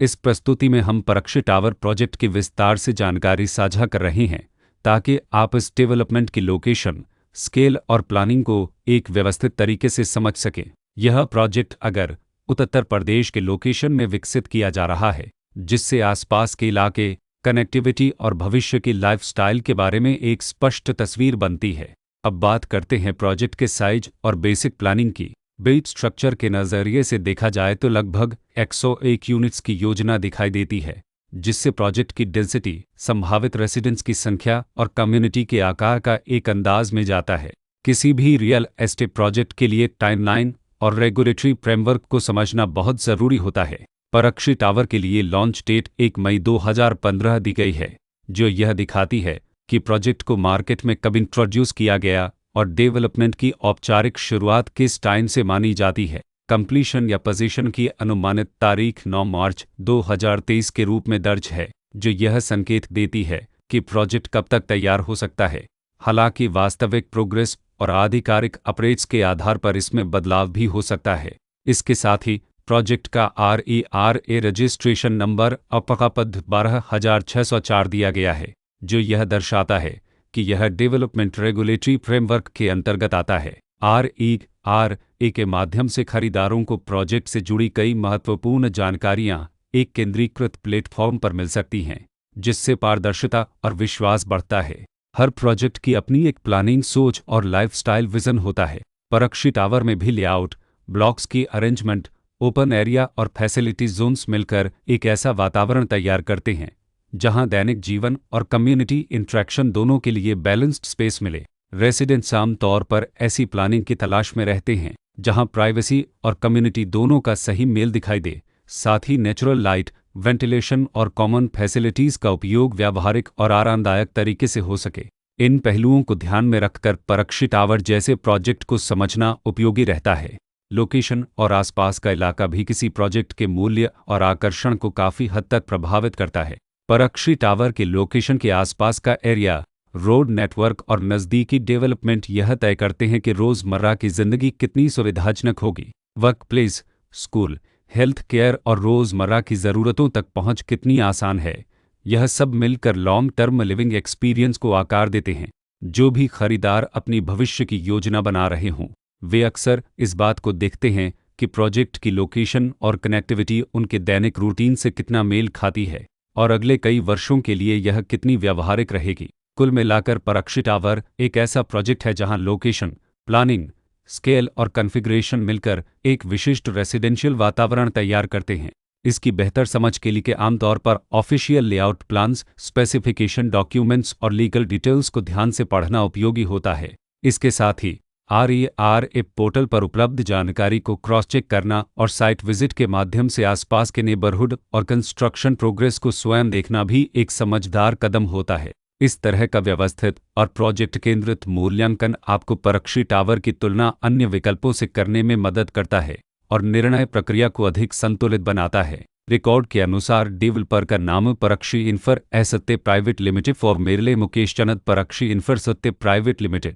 इस प्रस्तुति में हम परक्षी टावर प्रोजेक्ट की विस्तार से जानकारी साझा कर रहे हैं ताकि आप इस डेवलपमेंट की लोकेशन, स्केल और प्लानिंग को एक व्यवस्थित तरीके से समझ सकें। यह प्रोजेक्ट अगर उत्तर प्रदेश के लोकेशन में विकसित किया जा रहा है, जिससे आसपास के इलाके, कनेक्टिविटी और भविष्य की लाइफस्टाइल के बारे में एक स्पष्ट तस्वीर बनती है। अब बात करते हैं प्रोजेक्ट के साइज और बेसिक प्लानिंग की। बेस स्ट्रक्चर के नज़रिए से देखा जाए तो लगभग 101 यूनिट्स की योजना दिखाई देती है, जिससे प्रोजेक्ट की डेंसिटी, संभावित रेसिडेंट्स की संख्या और कम्युनिटी के आकार का एक अंदाज में जाता है। किसी भी रियल एस्टेट प्रोजेक्ट के लिए टाइमलाइन और रेगुलेटरी फ्रेमवर्क को समझना बहुत ज़रूरी होता है। परक्षी टावर के लिए लॉन्च डेट 1 मई 2015 दी गई है, जो यह दिखाती है कि प्रोजेक्ट को मार्केट में कब इंट्रोड्यूस किया गया और डेवलपमेंट की औपचारिक शुरुआत किस टाइम से मानी जाती है। कंप्लीशन या पोजीशन की अनुमानित तारीख 9 मार्च 2023 के रूप में दर्ज है, जो यह संकेत देती है कि प्रोजेक्ट कब तक तैयार हो सकता है। हालांकि वास्तविक प्रोग्रेस और आधिकारिक अपडेट्स के आधार पर इसमें बदलाव भी हो सकता है। इसके साथ ही प्रोजेक्ट का RERA रजिस्ट्रेशन नंबर अपकापद 12604 दिया गया है, जो यह दर्शाता है कि यह डेवलपमेंट रेगुलेटरी फ्रेमवर्क के अंतर्गत आता है। RERA के माध्यम से खरीदारों को प्रोजेक्ट से जुड़ी कई महत्वपूर्ण जानकारियां एक केंद्रीकृत प्लेटफॉर्म पर मिल सकती हैं, जिससे पारदर्शिता और विश्वास बढ़ता है। हर प्रोजेक्ट की अपनी एक प्लानिंग सोच और लाइफस्टाइल विजन होता है। परक्षी टावर में भी लेआउट, ब्लॉक्स की अरेंजमेंट, ओपन एरिया और फैसिलिटी जोन्स मिलकर एक ऐसा वातावरण तैयार करते हैं जहां दैनिक जीवन और कम्युनिटी इंटरेक्शन दोनों के लिए बैलेंस्ड स्पेस मिले। रेसिडेंट्स आम तौर पर ऐसी प्लानिंग की तलाश में रहते हैं जहां प्राइवेसी और कम्युनिटी दोनों का सही मेल दिखाई दे। साथ ही नेचुरल लाइट, वेंटिलेशन और कॉमन फैसिलिटीज़ का उपयोग व्यावहारिक और आरामदायक तरीके से हो सके। इन पहलुओं को ध्यान में रखकर परक्षी टावर जैसे प्रोजेक्ट को समझना उपयोगी रहता है। लोकेशन और आसपास का इलाका भी किसी प्रोजेक्ट के मूल्य और आकर्षण को काफ़ी हद तक प्रभावित करता है। परक्षी टावर के लोकेशन के आसपास का एरिया, रोड नेटवर्क और नज़दीकी डेवलपमेंट यह तय करते हैं कि रोज़मर्रा की ज़िंदगी कितनी सुविधाजनक होगी। Work place, school, health care और रोज़मर्रा की ज़रूरतों तक पहुंच कितनी आसान है। यह सब मिलकर लॉन्ग टर्म लिविंग एक्सपीरियंस को आकार देते हैं। जो भी खरीदार अपनी भविष्य की योजना बना रहे हों, वे अक्सर इस बात को देखते हैं कि प्रोजेक्ट की लोकेशन और कनेक्टिविटी उनके दैनिक रूटीन से कितना मेल खाती है और अगले कई वर्षों के लिए यह कितनी व्यावहारिक रहेगी। कुल मिलाकर परक्षी टावर एक ऐसा प्रोजेक्ट है जहां लोकेशन, प्लानिंग, स्केल और कॉन्फ़िगरेशन मिलकर एक विशिष्ट रेसिडेंशियल वातावरण तैयार करते हैं। इसकी बेहतर समझ के लिए आमतौर पर official layout plans, specification documents और लीगल डिटेल्स को ध्यान से पढ़ना उपयोगी होता है। इसके साथ ही RERA पोर्टल पर उपलब्ध जानकारी को क्रॉस चेक करना और साइट विजिट के माध्यम से आसपास के नेबरहुड और कंस्ट्रक्शन प्रोग्रेस को स्वयं देखना भी एक समझदार कदम होता है। इस तरह का व्यवस्थित और प्रोजेक्ट केंद्रित मूल्यांकन आपको परक्षी टावर की तुलना अन्य विकल्पों से करने में मदद करता है और निर्णय प्रक्रिया को अधिक संतुलित बनाता है। रिकॉर्ड के अनुसार डेवलपर का नाम परक्षी इंफ्रा सत्य प्राइवेट लिमिटेड फॉर मेरले मुकेश चंद परक्षी इंफ्रा सत्य प्राइवेट लिमिटेड।